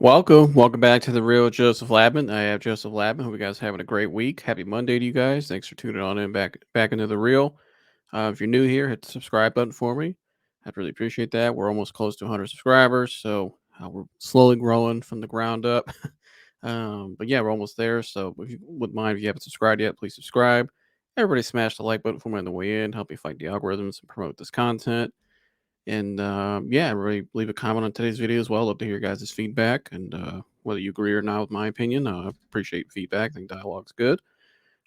Welcome back to the real Joseph Labman. I have Joseph Labman. Hope you guys are having a great week. Happy Monday to you guys. Thanks for tuning on in back into the real. If you're new here, hit the subscribe button for me. I'd really appreciate that. We're almost close to 100 subscribers, so we're slowly growing from the ground up. But yeah, we're almost there. So if you wouldn't mind, if you haven't subscribed yet, please subscribe. Everybody smash the like button for me on the way in. Help me fight the algorithms and promote this content. And yeah, really leave a comment on today's video as well. Love to hear your guys' feedback and whether you agree or not with my opinion. I appreciate feedback. I think dialogue's good.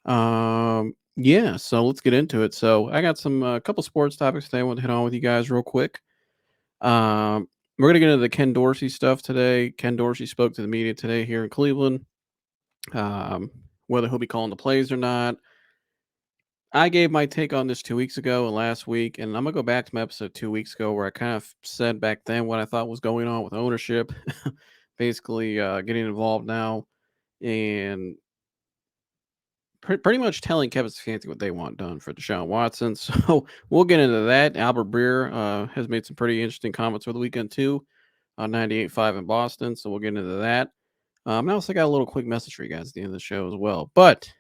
Yeah, so let's get into it. So I got some couple sports topics today I want to hit on with you guys real quick. We're gonna get into the Ken Dorsey stuff today. Ken Dorsey spoke to the media today here in Cleveland. Um, whether he'll be calling the plays or not, I gave my take on this 2 weeks ago and last week, and I'm gonna go back to my episode 2 weeks ago where I kind of said back then what I thought was going on with ownership, basically getting involved now and pretty much telling Kevin Stefanski what they want done for Deshaun Watson. So we'll get into that. Albert Breer has made some pretty interesting comments over the weekend too on 98.5 in Boston, so we'll get into that. I also got a little quick message for you guys at the end of the show as well. But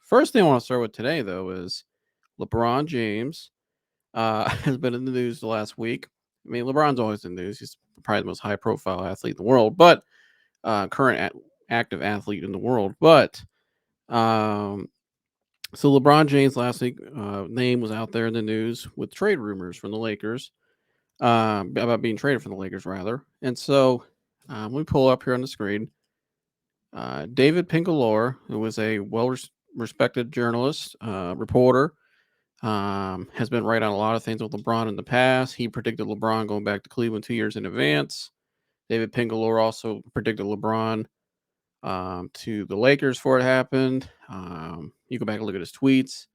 first thing I want to start with today, though, is LeBron James has been in the news the last week. I mean, LeBron's always in the news. He's probably the most high profile athlete in the world, but active athlete in the world. But um, so LeBron James last week name was out there in the news with trade rumors from the Lakers about being traded from the Lakers rather. And so let me pull up here on the screen. David Pinkalore, who was a respected journalist, reporter, has been right on a lot of things with LeBron in the past. He predicted LeBron going back to Cleveland 2 years in advance. David Pinkalore also predicted LeBron to the Lakers before it happened. You go back and look at his tweets.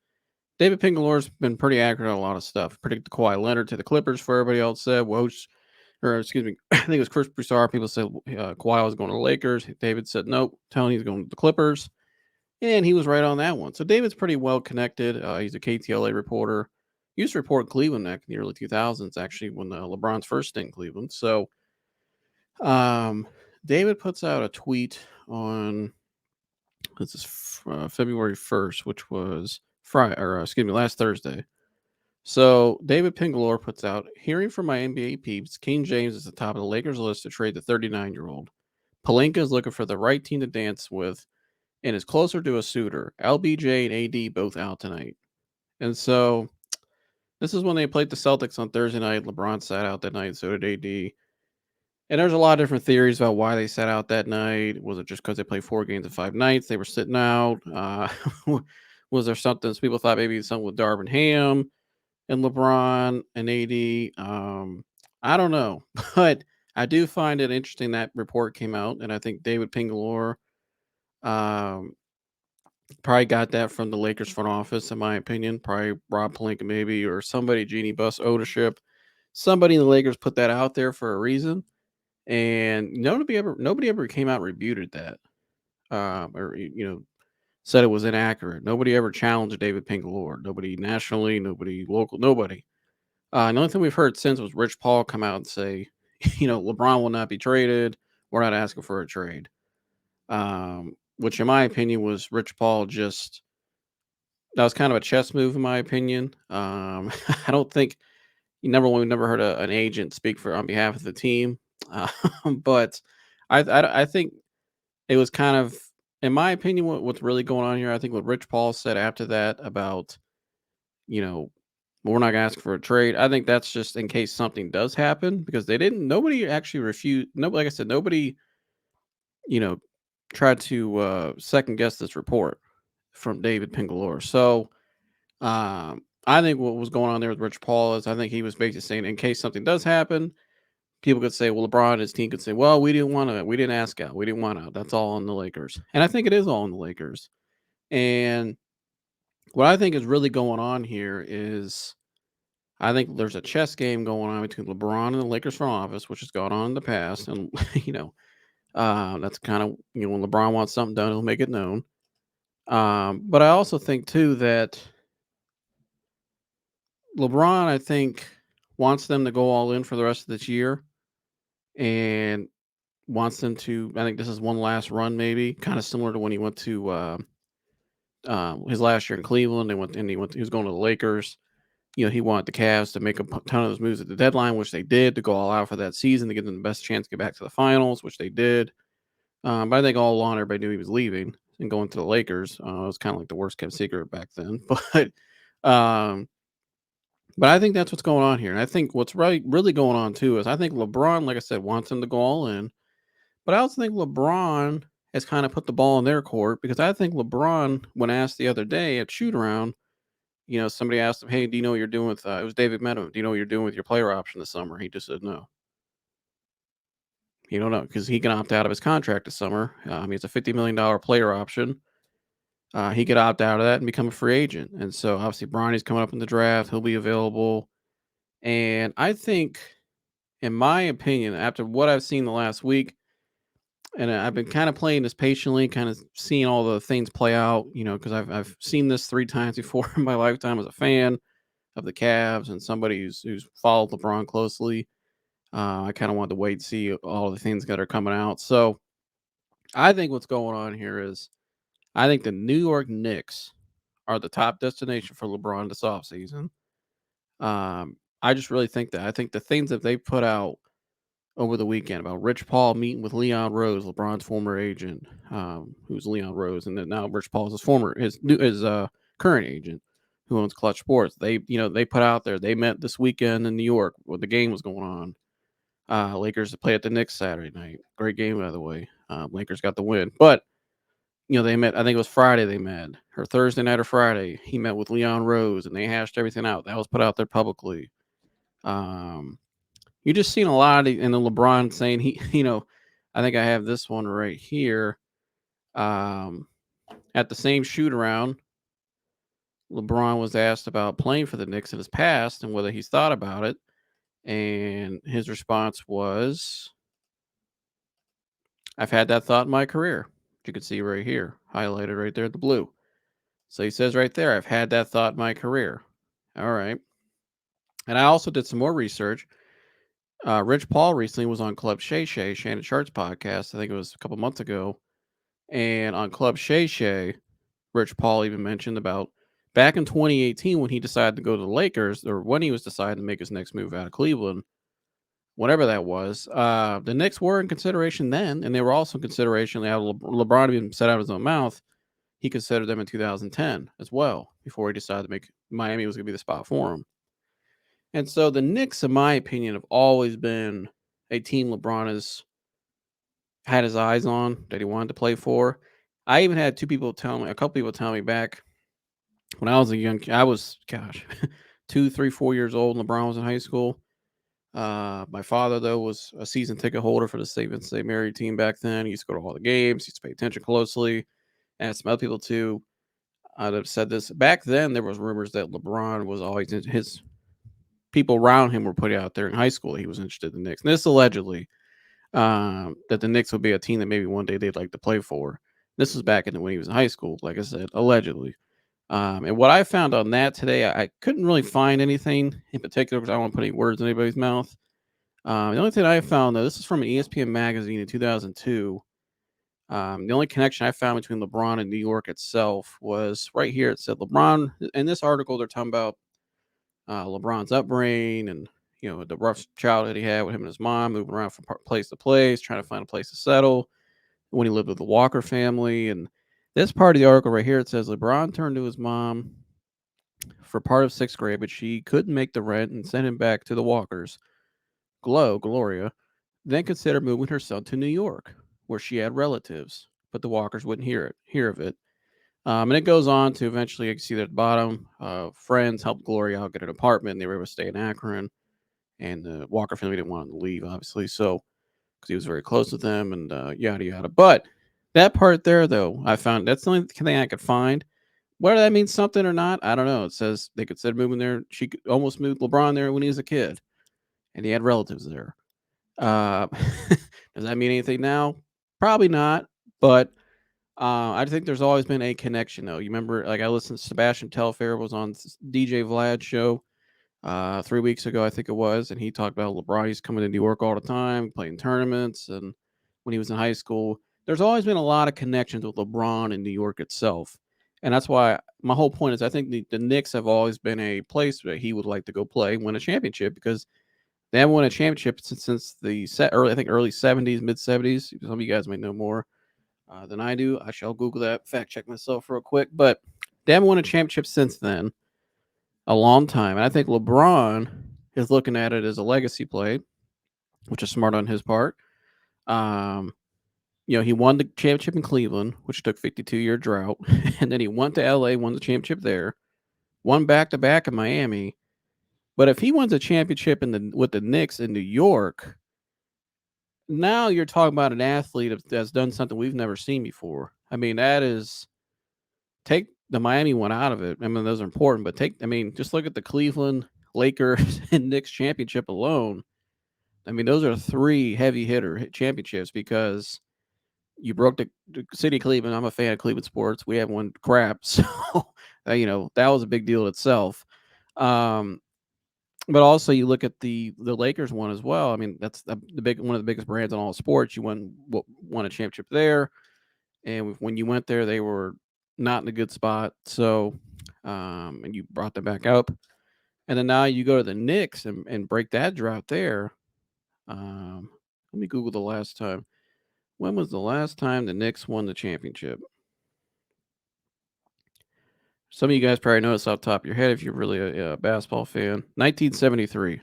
David Pinkalore's been pretty accurate on a lot of stuff. Predicted Kawhi Leonard to the Clippers for everybody else said. Woj, or excuse me, I think it was Chris Broussard. People said Kawhi was going to the Lakers. David said nope. Telling he's going to the Clippers. And he was right on that one. So David's pretty well connected. He's a KTLA reporter. He used to report Cleveland back in the early 2000s, actually, when LeBron's first stint in Cleveland. So David puts out a tweet on this is February 1st, which was Friday, or excuse me, last Thursday. So David Pingalore puts out, hearing from my NBA peeps, King James is the top of the Lakers list to trade the 39-year-old. Palenka is looking for the right team to dance with and is closer to a suitor. LBJ and AD both out tonight. And so this is when they played the Celtics on Thursday night. LeBron sat out that night, so did AD. And there's a lot of different theories about why they sat out that night. Was it just because they played 4 games in 5 nights? They were sitting out. Was there something? So people thought maybe something with Darvin Ham and LeBron and AD. I don't know, but I do find it interesting that report came out, and I think David Pingalore um, probably got that from the Lakers front office, in my opinion. Probably Rob Pelinka, maybe, or somebody, Jeannie Buss ownership. Somebody in the Lakers put that out there for a reason, and nobody ever came out and refuted that, or said it was inaccurate. Nobody ever challenged David Pingalore. Nobody nationally, nobody local, nobody. The only thing we've heard since was Rich Paul come out and say, LeBron will not be traded. We're not asking for a trade. Which in my opinion was Rich Paul just that was kind of a chess move in my opinion. I don't think we've never heard an agent speak for on behalf of the team, but I think it was kind of, in my opinion, what's really going on here. I think what Rich Paul said after that about we're not gonna ask for a trade. I think that's just in case something does happen because nobody actually refused. No, like I said, nobody you know tried to second guess this report from David Pingalore. So I think what was going on there with Rich Paul is I think he was basically saying in case something does happen, people could say, well, LeBron and his team could say, well, we didn't ask out, we didn't want out. That's all on the Lakers, and I think it is all on the Lakers. And what I think is really going on here is I think there's a chess game going on between LeBron and the Lakers front office, which has gone on in the past, and that's kind of when LeBron wants something done, he'll make it known. But I also think too that LeBron, I think, wants them to go all in for the rest of this year, and wants them to. I think this is one last run, maybe kind of similar to when he went to his last year in Cleveland. He was going to the Lakers. He wanted the Cavs to make a ton of those moves at the deadline, which they did, to go all out for that season to give them the best chance to get back to the finals, which they did. But I think all along everybody knew he was leaving and going to the Lakers. It was kind of like the worst kept secret back then. Um, but I think that's what's going on here. And I think what's really going on too is I think LeBron, like I said, wants him to go all in. But I also think LeBron has kind of put the ball in their court, because I think LeBron, when asked the other day at shoot around, somebody asked him, "Hey, do you know what you're doing with?" It was David met him. "Do you know what you're doing with your player option this summer?" He just said no. He don't know, because he can opt out of his contract this summer. It's a $50 million player option. He could opt out of that and become a free agent. And so obviously Bronny's coming up in the draft. He'll be available. And I think, in my opinion, after what I've seen the last week, and I've been kind of playing this patiently, kind of seeing all the things play out, because I've seen this 3 times before in my lifetime as a fan of the Cavs and somebody who's followed LeBron closely. I kind of wanted to wait and see all the things that are coming out. So I think what's going on here is I think the New York Knicks are the top destination for LeBron this offseason. I just really think that. I think the things that they put out over the weekend about Rich Paul meeting with Leon Rose, LeBron's former agent, who's Leon Rose, and then now Rich Paul is his current agent, who owns Clutch Sports. They put out there they met this weekend in New York where the game was going on. Lakers play at the Knicks Saturday night. Great game, by the way. Lakers got the win, but they met. I think it was Friday they met, or Thursday night or Friday. He met with Leon Rose, and they hashed everything out. That was put out there publicly. Um, you just seen a lot of, and then LeBron saying I think I have this one right here. At the same shoot around, LeBron was asked about playing for the Knicks in his past and whether he's thought about it, and his response was, "I've had that thought in my career." You can see right here, highlighted right there in the blue. So he says right there, "I've had that thought in my career." All right. And I also did some more research. Rich Paul recently was on Club Shay Shay, Shannon Sharp's podcast. I think it was a couple months ago. And on Club Shay Shay, Rich Paul even mentioned about back in 2018 when he decided to go to the Lakers, or when he was deciding to make his next move out of Cleveland, whatever that was. The Knicks were in consideration then, and they were also in consideration. They had LeBron even said out of his own mouth he considered them in 2010 as well, before he decided to make Miami was going to be the spot for him. And so the Knicks, in my opinion, have always been a team LeBron has had his eyes on, that he wanted to play for. I even had a couple people tell me back when I was a young kid, I was, gosh, 2, 3, 4 years old, and LeBron was in high school. My father, though, was a season ticket holder for the St. Vincent St. Mary team back then. He used to go to all the games. He used to pay attention closely. And some other people, too. I'd have said this. Back then, there was rumors that LeBron was always his people around him were putting out there in high school he was interested in the Knicks. And this allegedly, that the Knicks would be a team that maybe one day they'd like to play for. This was back when he was in high school, like I said, allegedly. And what I found on that today, I couldn't really find anything in particular because I don't want to put any words in anybody's mouth. The only thing I found, though, this is from an ESPN magazine in 2002. The only connection I found between LeBron and New York itself was right here. It said LeBron, in this article, they're talking about LeBron's upbringing and the rough childhood he had with him and his mom, moving around from place to place, trying to find a place to settle. When he lived with the Walker family, and this part of the article right here, it says LeBron turned to his mom for part of 6th grade, but she couldn't make the rent and sent him back to the Walkers. Gloria, then considered moving her son to New York, where she had relatives, but the Walkers wouldn't hear of it. And it goes on to eventually, you can see that at the bottom, friends helped Gloria out get an apartment, and they were able to stay in Akron. And the Walker family didn't want him to leave, obviously, so because he was very close with them, and yada yada. But that part there, though, I found that's the only thing I could find. Whether that means something or not, I don't know. It says they considered moving there. She almost moved LeBron there when he was a kid, and he had relatives there. Uh, does that mean anything now? Probably not. But I think there's always been a connection, though. You remember, like I listened to Sebastian Telfair was on DJ Vlad's show 3 weeks ago, I think it was, and he talked about LeBron. He's coming to New York all the time, playing tournaments, and when he was in high school. There's always been a lot of connections with LeBron and New York itself. And that's why my whole point is I think the Knicks have always been a place where he would like to go play, win a championship, because they haven't won a championship since the early 70s, mid 70s. Some of you guys may know more than I do. I shall Google that, fact check myself real quick. But they haven't won a championship since then, a long time. And I think LeBron is looking at it as a legacy play, which is smart on his part. Um, he won the championship in Cleveland, which took 52-year drought, and then he went to LA, won the championship there, won back to back in Miami. But if he wins a championship with the Knicks in New York, now you're talking about an athlete that's done something we've never seen before. I mean, that is, take the Miami one out of it. I mean, those are important, but just look at the Cleveland Lakers and Knicks championship alone. I mean, those are three heavy hitter championships, because you broke the city of Cleveland. I'm a fan of Cleveland sports. We haven't won crap, so that was a big deal itself. But also you look at the Lakers one as well. I mean, that's one of the biggest brands in all sports. You won a championship there, and when you went there, they were not in a good spot. So, and you brought them back up, and then now you go to the Knicks and break that drought there. Let me Google the last time. When was the last time the Knicks won the championship? Some of you guys probably know this off the top of your head if you're really a basketball fan. 1973.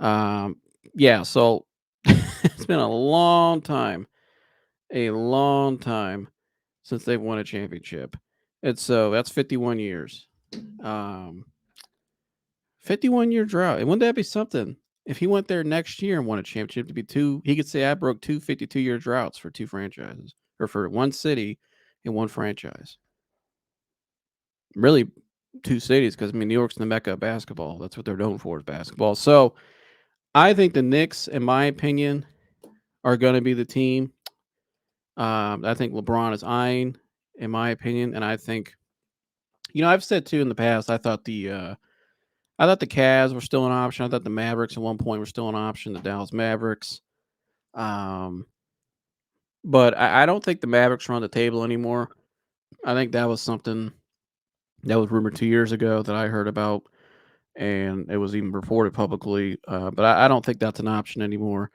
Yeah, so it's been a long time since they've won a championship. And so that's 51 years. 51-year drought. And wouldn't that be something? If he went there next year and won a championship, he could say I broke two 52-year droughts for two franchises, or for one city and one franchise. Really, two cities, because New York's the mecca of basketball. That's what they're known for, is basketball. So I think the Knicks, in my opinion, are going to be the team. I think LeBron is eyeing, in my opinion, and I think, I've said too in the past, I thought the Cavs were still an option. I thought the Mavericks at one point were still an option, the Dallas Mavericks. But I don't think the Mavericks are on the table anymore. I think that was something that was rumored 2 years ago that I heard about, and it was even reported publicly. But I don't think that's an option anymore.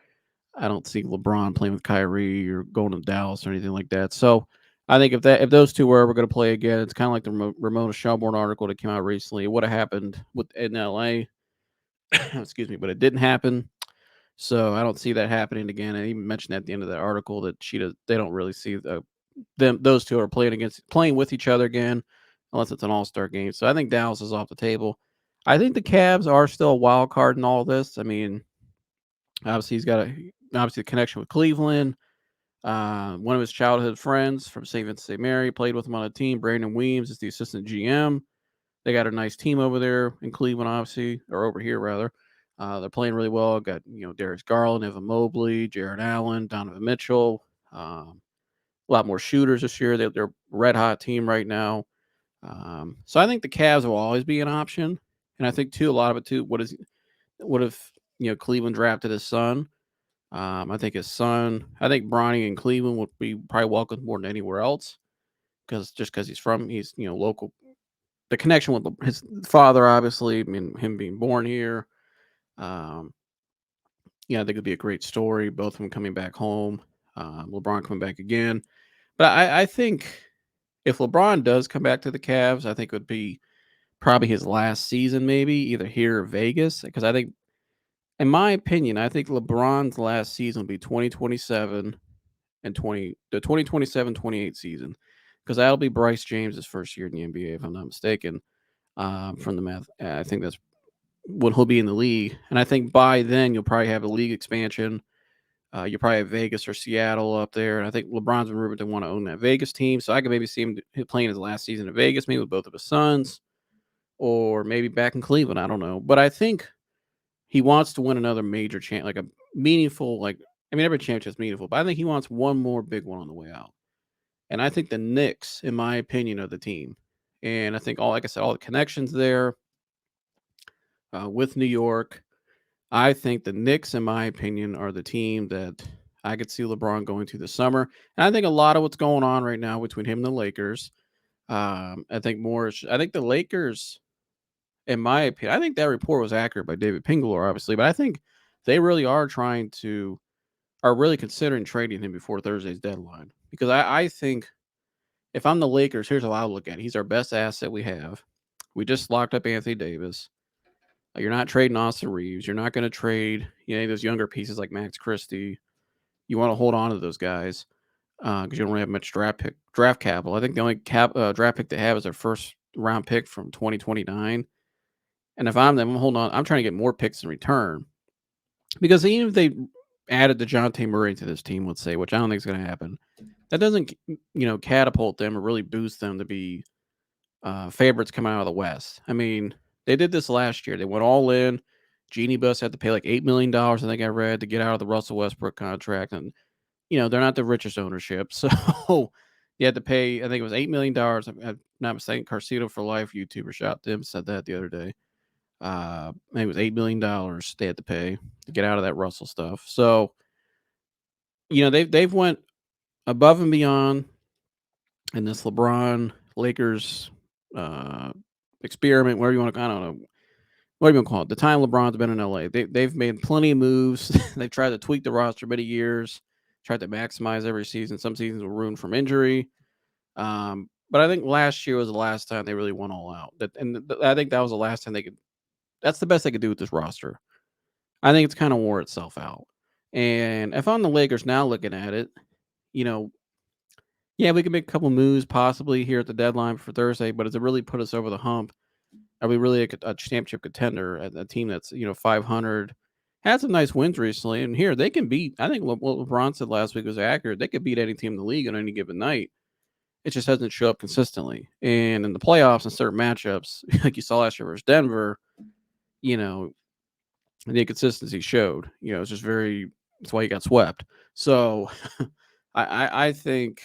I don't see LeBron playing with Kyrie or going to Dallas or anything like that. So I think if those two were ever going to play again, it's kind of like the Ramona Shelburne article that came out recently. It would have happened in LA, excuse me, but it didn't happen. So I don't see that happening again. I even mentioned at the end of that article that they don't really see those two are playing with each other again, unless it's an all-star game. So I think Dallas is off the table. I think the Cavs are still a wild card in all this. I mean, obviously he's got a connection with Cleveland. One of his childhood friends from St. Vincent St. Mary played with him on a team. Brandon Weems is the assistant GM. They got a nice team over there in Cleveland, obviously, or over here rather. They're playing really well. Got Darius Garland, Evan Mobley, Jared Allen, Donovan Mitchell. A lot more shooters this year. They're a red hot team right now. So I think the Cavs will always be an option, and I think too a lot of it too. What if Cleveland drafted his son? I think Bronny in Cleveland would be probably welcomed more than anywhere else, because he's local. The connection with his father, obviously, I mean, him being born here. I think it'd be a great story. Both of them coming back home. LeBron coming back again. But I think if LeBron does come back to the Cavs, I think it would be probably his last season, maybe either here or Vegas. Because I think, in my opinion, I think LeBron's last season will be 2027 and 2027-28 season, because that'll be Bryce James's first year in the NBA, if I'm not mistaken. From the math, I think that's when he'll be in the league, and I think by then you'll probably have a league expansion. You'll probably have Vegas or Seattle up there, and I think LeBron's been rumored to want to own that Vegas team, so I could maybe see him playing his last season in Vegas, maybe with both of his sons, or maybe back in Cleveland. I don't know, but I think he wants to win another major like a meaningful, every championship is meaningful, but I think he wants one more big one on the way out. And I think the Knicks, in my opinion, are the team. And I think like I said, all the connections there with New York. I think the Knicks, in my opinion, are the team that I could see LeBron going to this summer. And I think a lot of what's going on right now between him and the Lakers, I think I think the Lakers, in my opinion, I think that report was accurate by David Pingler, obviously, but I think they really are really considering trading him before Thursday's deadline. Because I think if I'm the Lakers, here's how I look at it. He's our best asset we have. We just locked up Anthony Davis. You're not trading Austin Reeves. You're not going to trade those younger pieces like Max Christie. You want to hold on to those guys because you don't really have much draft capital. I think the only draft pick they have is their first round pick from 2029. And if I'm them, I'm holding on. I'm trying to get more picks in return because even if they added DeJounte Murray to this team, let's say, which I don't think is going to happen, that doesn't catapult them or really boost them to be favorites coming out of the West. I mean, they did this last year. They went all in. Genie Bus had to pay like $8 million, I think I read, to get out of the Russell Westbrook contract. And, they're not the richest ownership. So you had to pay, I think it was $8 million. If I'm not mistaken, Carcito for Life YouTuber shot them, said that the other day. I think it was $8 million they had to pay to get out of that Russell stuff. So, they've went above and beyond in this LeBron Lakers experiment, whatever you want to, I don't know, what do you want to call it? The time LeBron's been in LA, they've made plenty of moves. They've tried to tweak the roster many years, tried to maximize every season. Some seasons were ruined from injury. But I think last year was the last time they really went all out. I think that was the last time they could. That's the best they could do with this roster. I think it's kind of wore itself out. And if I'm the Lakers now looking at it, you know, yeah, we can make a couple moves possibly here at the deadline for Thursday, but does it really put us over the hump? Are we really a championship contender? A team that's 500, had some nice wins recently, and here they can beat. I think what LeBron said last week was accurate. They could beat any team in the league on any given night. It just doesn't show up consistently. And in the playoffs and certain matchups, like you saw last year versus Denver, you know, the inconsistency showed. It's just that's why he got swept. So I think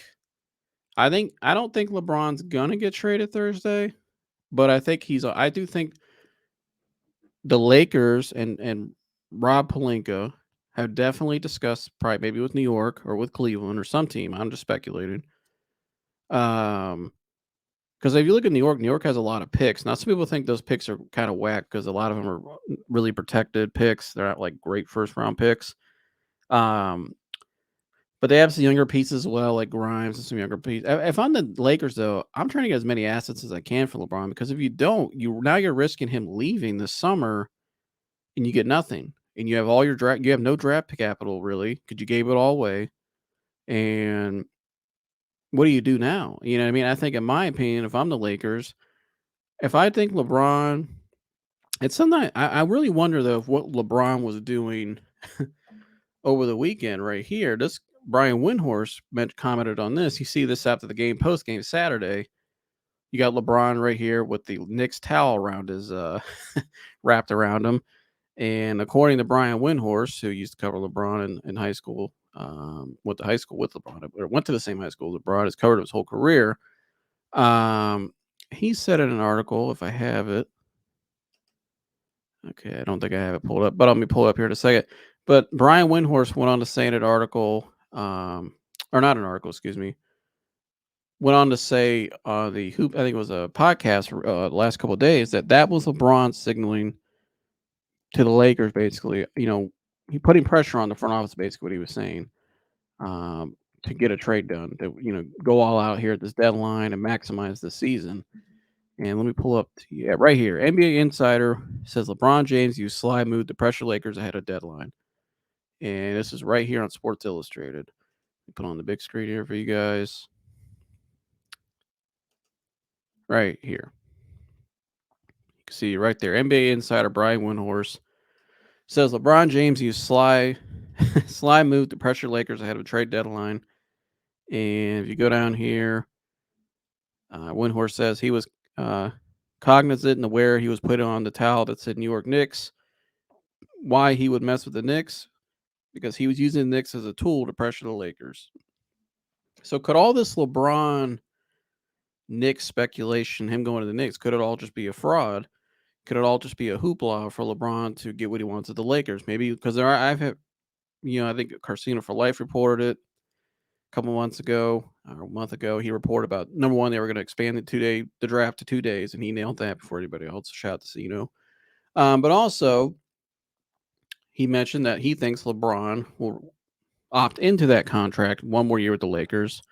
I don't think LeBron's gonna get traded Thursday, but I do think the Lakers and Rob Pelinka have definitely discussed, probably maybe with New York or with Cleveland or some team. I'm just speculating. Because if you look at New York has a lot of picks. Now, some people think those picks are kind of whack because a lot of them are really protected picks. They're not like great first round picks. But they have some younger pieces as well, like Grimes and some younger pieces. If I'm the Lakers, though, I'm trying to get as many assets as I can for LeBron because if you don't, you're risking him leaving this summer and you get nothing. And you have all your you have no draft capital really because you gave it all away. And what do you do now? You know what I mean? I think, in my opinion, if I'm the Lakers, if I think LeBron, it's something I really wonder though if what LeBron was doing over the weekend right here. This Brian Windhorst commented on this. You see this after the game, post game Saturday. You got LeBron right here with the Knicks towel around his wrapped around him. And according to Brian Windhorst, who used to cover LeBron in high school, went to high school with LeBron, or went to the same high school as LeBron, has covered his whole career. He said in an article, if I have it, okay, I don't think I have it pulled up, but let me pull it up here in a second. But Brian Windhorst went on to say in an article, or not an article, excuse me, went on to say on the Hoop, I think it was a podcast the last couple of days, that was LeBron signaling to the Lakers, basically, he putting pressure on the front office, basically what he was saying, to get a trade done, to, go all out here at this deadline and maximize the season. And let me pull up, right here. NBA Insider says LeBron James used slide move to pressure Lakers ahead of deadline. And this is right here on Sports Illustrated. Put on the big screen here for you guys. Right here. You can see right there. NBA Insider Brian Windhorst says LeBron James used slide move to pressure Lakers ahead of a trade deadline. And if you go down here, Windhorst says he was cognizant and aware he was putting on the towel that said New York Knicks. Why he would mess with the Knicks? Because he was using the Knicks as a tool to pressure the Lakers. So could all this LeBron Knicks speculation, him going to the Knicks, could it all just be a fraud? Could it all just be a hoopla for LeBron to get what he wants at the Lakers? Maybe because I've I think Casino for Life reported it a couple months ago, or a month ago. He reported about number one, they were going to expand the draft to 2 days, and he nailed that before anybody else. Shout out to Casino. But also, he mentioned that he thinks LeBron will opt into that contract one more year with the Lakers,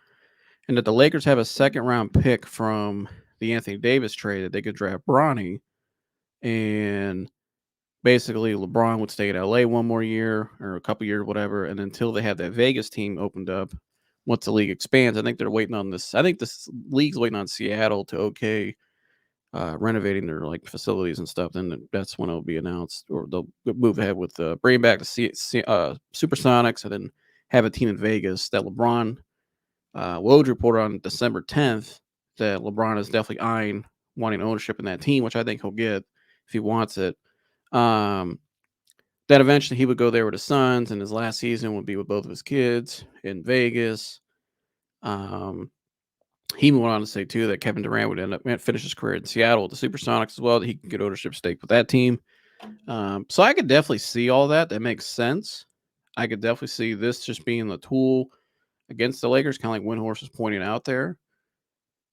and that the Lakers have a second round pick from the Anthony Davis trade that they could draft Bronny, and basically LeBron would stay at LA one more year or a couple years, whatever, and until they have that Vegas team opened up. Once the league expands, I think they're waiting on this. I think this league's waiting on Seattle to renovating their like facilities and stuff. Then that's when it'll be announced, or they'll move ahead with bringing back the Supersonics, and then have a team in Vegas. That LeBron Woj reported on December 10th that LeBron is definitely wanting ownership in that team, which I think he'll get if he wants it. That eventually he would go there with his sons, and his last season would be with both of his kids in Vegas. He went on to say too that Kevin Durant would end up finish his career in Seattle with the Supersonics as well. That he can get ownership stake with that team. So I could definitely see all that. That makes sense. I could definitely see this just being the tool against the Lakers, kind of like Windhorse was pointing out there.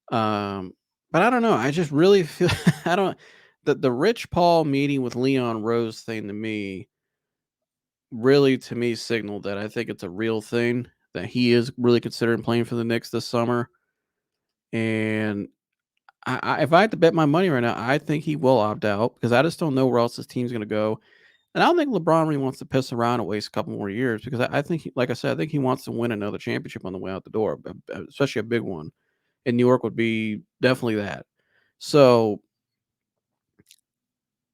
But I don't know. I just really feel I don't the Rich Paul meeting with Leon Rose thing to me signaled that I think it's a real thing, that he is really considering playing for the Knicks this summer. And if I had to bet my money right now, I think he will opt out, because I just don't know where else this team's going to go. And I don't think LeBron really wants to piss around and waste a couple more years, because I think, like I said, I think he wants to win another championship on the way out the door, especially a big one. And New York would be definitely that. So,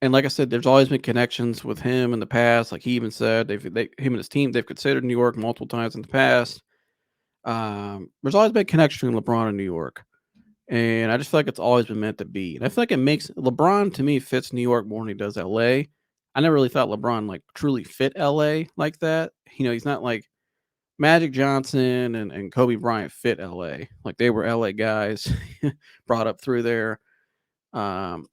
and like I said, there's always been connections with him in the past. Like he even said, him and his team, they've considered New York multiple times in the past. There's always been connection between LeBron and New York. And I just feel like it's always been meant to be. And I feel like it makes LeBron, to me, fits New York more than he does LA. I never really thought LeBron like truly fit LA like that. He's not like Magic Johnson and Kobe Bryant fit LA. Like they were LA guys brought up through there. Um,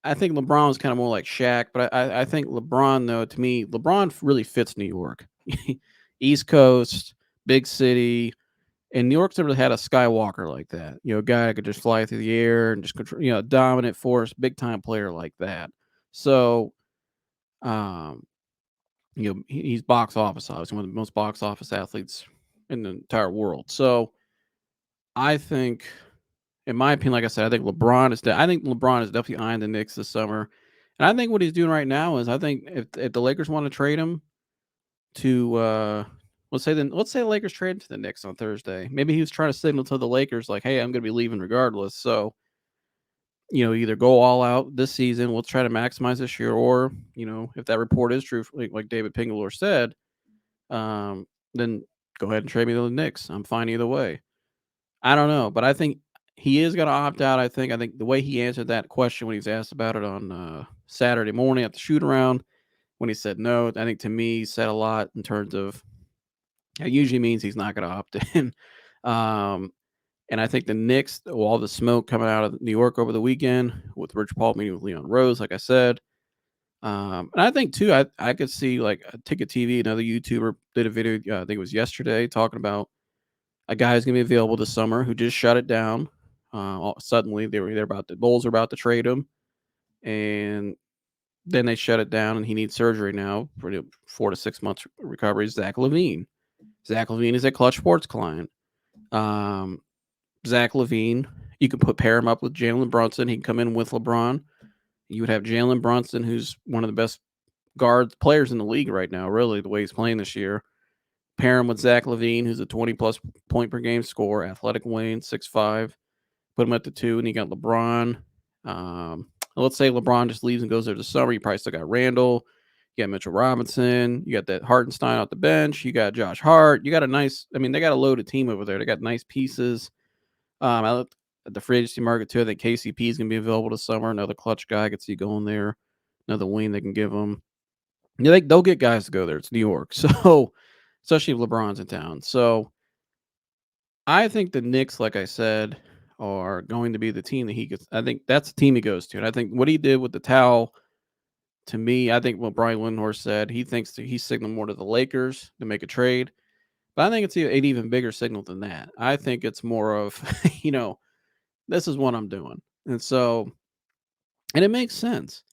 I think LeBron was kind of more like Shaq, but I think LeBron, though, to me, LeBron really fits New York. East Coast, big city. And New York's never really had a Skywalker like that. A guy that could just fly through the air and just control, dominant force, big time player like that. So, um, he's box office, obviously one of the most box office athletes in the entire world. So, I think, in my opinion, like I said, I think LeBron is definitely eyeing the Knicks this summer. And I think what he's doing right now is, I think if the Lakers want to trade him to let's say the Lakers trade to the Knicks on Thursday. Maybe he was trying to signal to the Lakers like, "Hey, I'm going to be leaving regardless." So, either go all out this season, we'll try to maximize this year, or if that report is true, like David Pingalore said, then go ahead and trade me to the Knicks. I'm fine either way. I don't know, but I think he is going to opt out. I think the way he answered that question when he was asked about it on Saturday morning at the shoot around, when he said no, I think to me he said a lot in terms of, it usually means he's not going to opt in. And I think the Knicks, all the smoke coming out of New York over the weekend with Rich Paul meeting with Leon Rose, like I said. And I think too, I could see like Ticket TV, another YouTuber did a video, I think it was yesterday, talking about a guy who's going to be available this summer who just shut it down. Suddenly the Bulls are about to trade him, and then they shut it down, and he needs surgery now for 4 to 6 months recovery. Zach LaVine. Zach LaVine is a Clutch Sports client. Zach LaVine, you could pair him up with Jalen Brunson. He can come in with LeBron. You would have Jalen Brunson, who's one of the best guard players in the league right now, really, the way he's playing this year. Pair him with Zach LaVine, who's a 20-plus point per game scorer, athletic wing, 6'5". Put him at the 2, and you got LeBron. Let's say LeBron just leaves and goes there this summer. You probably still got Randall. You got Mitchell Robinson. You got that Hartenstein off the bench. You got Josh Hart. You got they got a loaded team over there. They got nice pieces. I looked at the free agency market too. I think KCP is going to be available this summer. Another clutch guy I could see going there. Another wing they can give them. Yeah, they'll get guys to go there. It's New York. So, especially if LeBron's in town. So, I think the Knicks, like I said, are going to be the team that he gets. I think that's the team he goes to. And I think what he did with the towel To me, I think what Brian Windhorst said, he thinks that he's signaling more to the Lakers to make a trade. But I think it's an even bigger signal than that. I think it's more of, this is what I'm doing. And so, and it makes sense.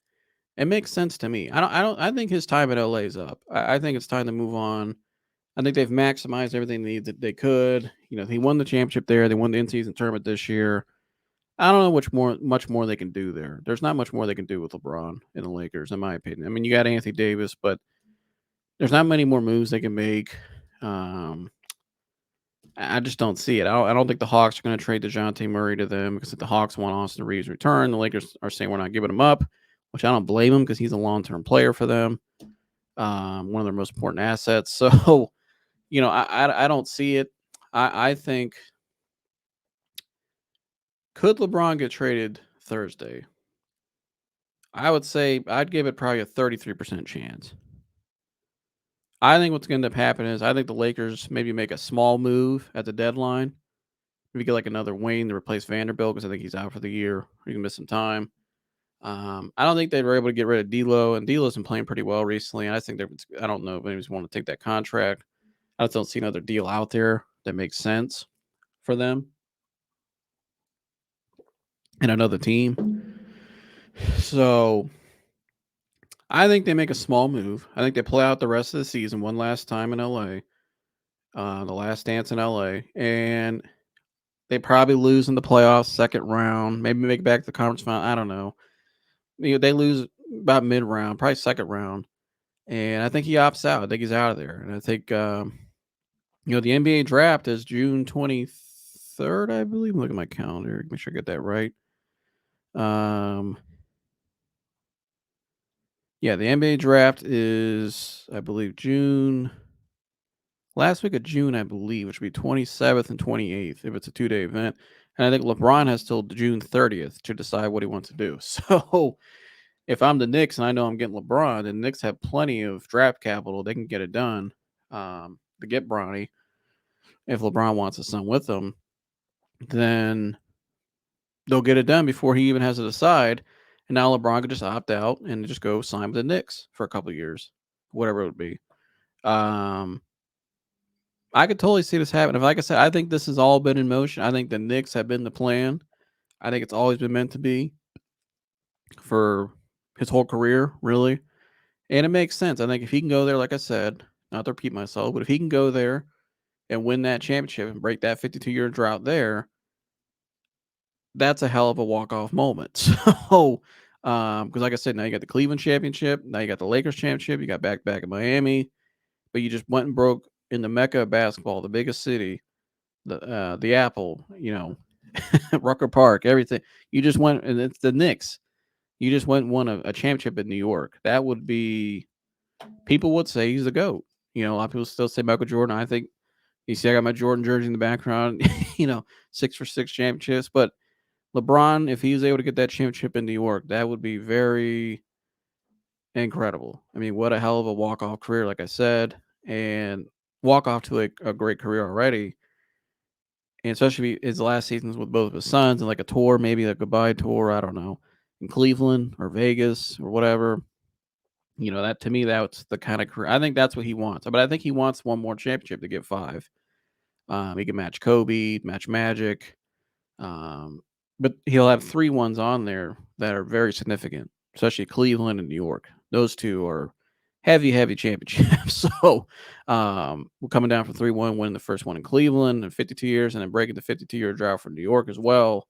It makes sense to me. I think his time at LA is up. I think it's time to move on. I think they've maximized everything that they could. He won the championship there. They won the in-season tournament this year. I don't know much more they can do there. There's not much more they can do with LeBron and the Lakers, in my opinion. I mean, you got Anthony Davis, but there's not many more moves they can make. I just don't see it. I don't think the Hawks are going to trade DeJounte Murray to them because if the Hawks want Austin Reeves' return, the Lakers are saying we're not giving him up, which I don't blame him because he's a long-term player for them, one of their most important assets. So, I don't see it. I think, could LeBron get traded Thursday? I would say I'd give it probably a 33% chance. I think what's going to end up happening is I think the Lakers maybe make a small move at the deadline. Maybe get like another wing to replace Vanderbilt because I think he's out for the year. He can miss some time. I don't think they were able to get rid of D'Lo, and D'Lo's been playing pretty well recently. And I think I don't know if anybody's want to take that contract. I just don't see another deal out there that makes sense for them and another team. So I think they make a small move. I think they play out the rest of the season one last time in LA, the last dance in LA, and they probably lose in the playoffs, second round, maybe make it back to the conference final. I don't know. They lose about mid round, probably second round, and I think he opts out. I think he's out of there, and I think the NBA draft is June 23rd, I believe. Look at my calendar, make sure I get that right. Yeah, the NBA draft is, I believe, last week of June, I believe, which would be 27th and 28th if it's a 2-day event. And I think LeBron has till June 30th to decide what he wants to do. So if I'm the Knicks and I know I'm getting LeBron, and the Knicks have plenty of draft capital, they can get it done to get Bronny. If LeBron wants to sign with them, then they'll get it done before he even has to decide. And now LeBron could just opt out and just go sign with the Knicks for a couple of years, whatever it would be. I could totally see this happening. Like I said, I think this has all been in motion. I think the Knicks have been the plan. I think it's always been meant to be for his whole career, really. And it makes sense. I think if he can go there, like I said, not to repeat myself, but if he can go there and win that championship and break that 52-year drought there, that's a hell of a walk-off moment. So, because like I said, now you got the Cleveland championship, now you got the Lakers championship, you got back in Miami, but you just went and broke in the mecca of basketball, the biggest city, the Apple, Rucker Park, everything. You just went, and it's the Knicks. You just went and won a championship in New York. That would be, people would say he's the GOAT. A lot of people still say Michael Jordan. I think, you see, I got my Jordan jersey in the background, 6 for 6 championships. But LeBron, if he was able to get that championship in New York, that would be very incredible. I mean, what a hell of a walk-off career, like I said, and walk off to a great career already. And especially his last seasons with both of his sons and like a tour, maybe a goodbye tour, I don't know, in Cleveland or Vegas or whatever. That to me, that's the kind of career. I think that's what he wants. But I think he wants one more championship to get 5. He can match Kobe, match Magic. But he'll have 3 ones on there that are very significant, especially Cleveland and New York. Those 2 are heavy championships. So we're coming down from 3-1, winning the first one in Cleveland in 52 years, and then breaking the 52-year drought for New York as well.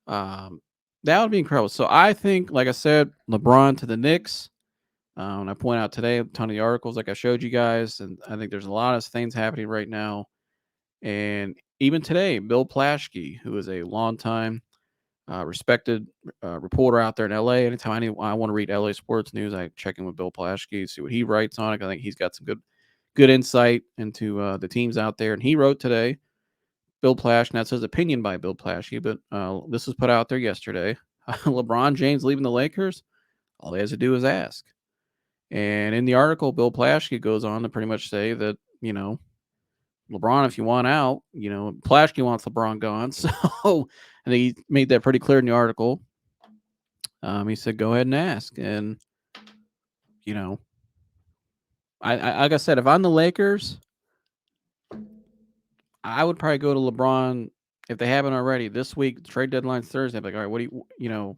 That would be incredible. So I think, like I said, LeBron to the Knicks. And I point out today a ton of the articles like I showed you guys, and I think there's a lot of things happening right now. And even today, Bill Plaschke, who is a longtime respected reporter out there in LA. Anytime I want to read LA sports news, I check in with Bill Plaschke, see what he writes on it. I think he's got some good insight into the teams out there. And he wrote today, Bill Plaschke, that's his opinion by Bill Plaschke, but this was put out there yesterday. LeBron James leaving the Lakers, all he has to do is ask. And in the article, Bill Plaschke goes on to pretty much say that, LeBron, if you want out, Plaschke wants LeBron gone. So I think he made that pretty clear in the article. He said, go ahead and ask. And you know, I like I said, if I'm the Lakers, I would probably go to LeBron if they haven't already this week. The trade deadline's Thursday. I'd be like, all right, what do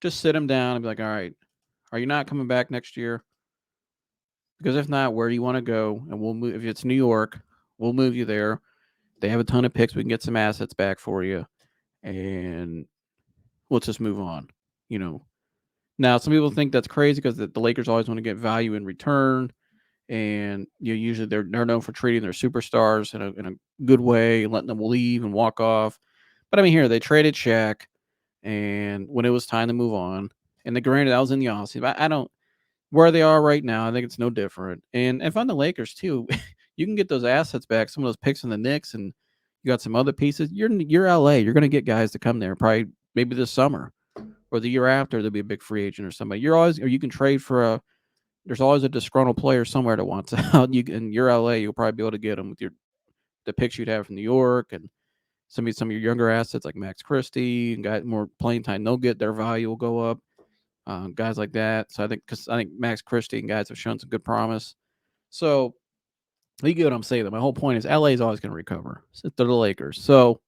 just sit him down and be like, all right, are you not coming back next year? Because if not, where do you want to go? And we'll move. If it's New York, we'll move you there. They have a ton of picks. We can get some assets back for you, and let's just move on. Now some people think that's crazy because the Lakers always want to get value in return, and usually they're known for treating their superstars in a good way and letting them leave and walk off. But I mean, here they traded Shaq, and when it was time to move on, and granted that was in the offseason, but I don't. Where they are right now, I think it's no different. And if I'm the Lakers too, you can get those assets back, some of those picks in the Knicks, and you got some other pieces. You're LA. You're going to get guys to come there probably maybe this summer or the year after. There'll be a big free agent or somebody. Or you can trade for there's always a disgruntled player somewhere that wants out. In your LA, you'll probably be able to get them with the picks you'd have from New York and some of your younger assets like Max Christie and guys more playing time. They'll get their value will go up. Guys like that. So I think Max Christie and guys have shown some good promise. So you get what I'm saying. My whole point is LA is always going to recover. They're the Lakers. So,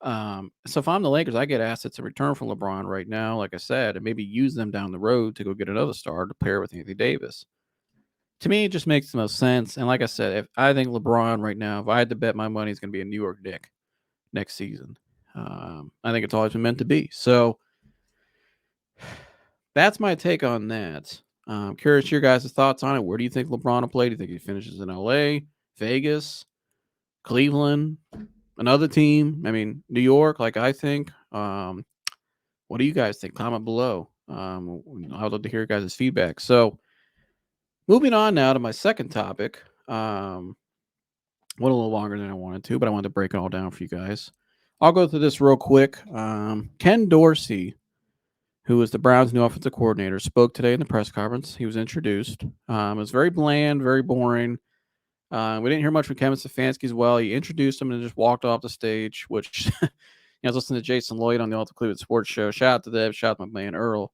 so if I'm the Lakers, I get assets in return from LeBron right now, like I said, and maybe use them down the road to go get another star to pair with Anthony Davis. To me, it just makes the most sense. And like I said, if I think LeBron right now, if I had to bet my money, is going to be a New York Knick next season. I think it's always been meant to be. So that's my take on that. I'm curious your guys' thoughts on it. Where do you think LeBron will play? Do you think he finishes in LA, Vegas, Cleveland, another team? I mean, New York, like I think. What do you guys think? Comment below. I would love to hear your guys' feedback. So moving on now to my second topic. Went a little longer than I wanted to, but I wanted to break it all down for you guys. I'll go through this real quick. Ken Dorsey, who was the Browns' new offensive coordinator, spoke today in the press conference. He was introduced. It was very bland, very boring. We didn't hear much from Kevin Stefanski as well. He introduced him and just walked off the stage, which I was listening to Jason Lloyd on the Ultimate Cleveland Sports Show. Shout out to Deb. Shout out to my man Earl,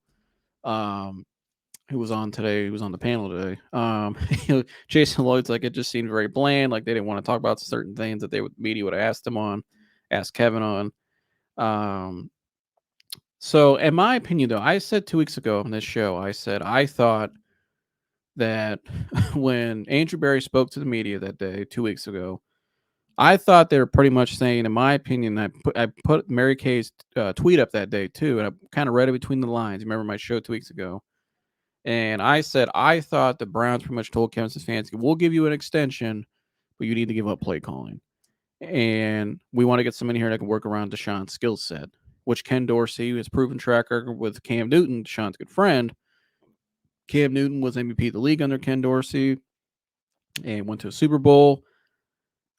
who was on today. He was on the panel today. Jason Lloyd's like, it just seemed very bland. Like they didn't want to talk about certain things that media would have asked Kevin on. So, in my opinion, though, I said 2 weeks ago on this show, I thought that when Andrew Berry spoke to the media that day, 2 weeks ago, I thought they were pretty much saying, in my opinion, I put Mary Kay's tweet up that day, too, and I kind of read it between the lines. Remember my show 2 weeks ago? And I said, I thought the Browns pretty much told Kevin Stefanski, we'll give you an extension, but you need to give up play calling. And we want to get someone here that can work around Deshaun's skill set, which Ken Dorsey has proven track record with Cam Newton, Deshaun's good friend. Cam Newton was MVP of the league under Ken Dorsey and went to a Super Bowl.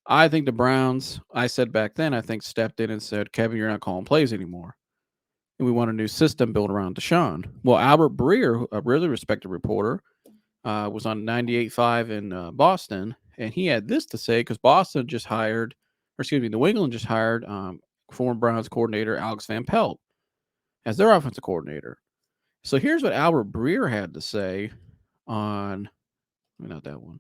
I think the Browns, I said back then, stepped in and said, Kevin, you're not calling plays anymore. And we want a new system built around Deshaun. Well, Albert Breer, a really respected reporter, was on 98.5 in Boston, and he had this to say because Boston just hired, New England just hired former Browns coordinator Alex Van Pelt as their offensive coordinator. So here's what Albert Breer had to say on, not that one.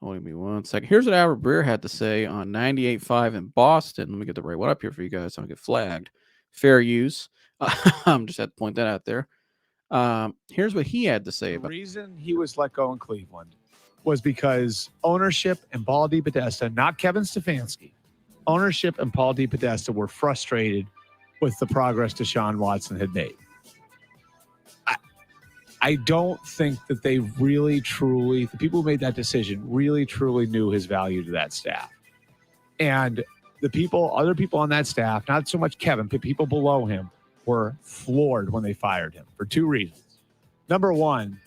Hold me one second. Here's what Albert Breer had to say on 98.5 in Boston. Let me get the right one up here for you guys so I don't get flagged. Fair use. Just had to point that out there. Here's what he had to say about the reason he was let go in Cleveland was because ownership and Paul DePodesta, not Kevin Stefanski, ownership and Paul DePodesta were frustrated with the progress Deshaun Watson had made. I don't think that they really, truly, the people who made that decision really, truly knew his value to that staff. And other people on that staff, not so much Kevin, but people below him, were floored when they fired him for two reasons. Number one,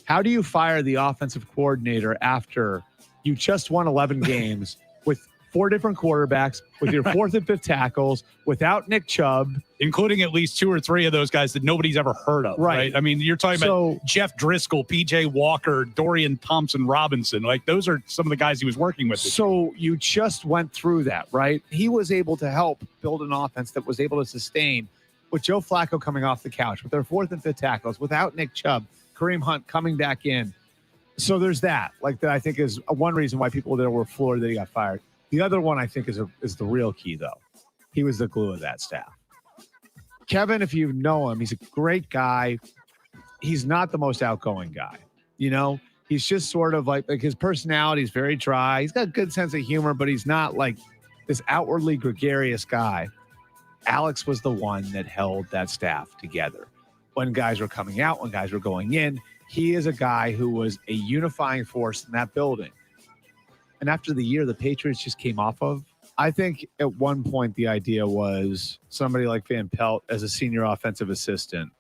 how do you fire the offensive coordinator after you just won 11 games with 4 different quarterbacks, with your fourth and fifth tackles, without Nick Chubb, including at least 2 or 3 of those guys that nobody's ever heard of, right? I mean, you're talking about Jeff Driscoll, PJ Walker, Dorian Thompson-Robinson. Like, those are some of the guys he was working with. So you just went through that, right? He was able to help build an offense that was able to sustain with Joe Flacco coming off the couch, with their fourth and fifth tackles, without Nick Chubb, Kareem Hunt coming back in. So there's that. Like that, I think is one reason why people there were floored that he got fired. The other one I think is the real key, though. He was the glue of that staff. Kevin, if you know him, he's a great guy. He's not the most outgoing guy. He's just sort of like his personality is very dry. He's got a good sense of humor, but he's not like this outwardly gregarious guy. Alex was the one that held that staff together. When guys were coming out, when guys were going in, he is a guy who was a unifying force in that building. And after the year the Patriots just came off of, I think at one point the idea was somebody like Van Pelt as a senior offensive assistant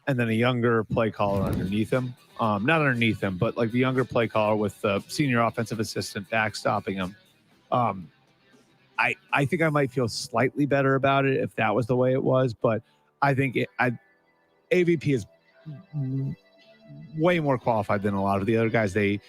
and then a younger play caller underneath him. Not underneath him, but like the younger play caller with the senior offensive assistant backstopping him. I think I might feel slightly better about it if that was the way it was, but I think AVP is way more qualified than a lot of the other guys they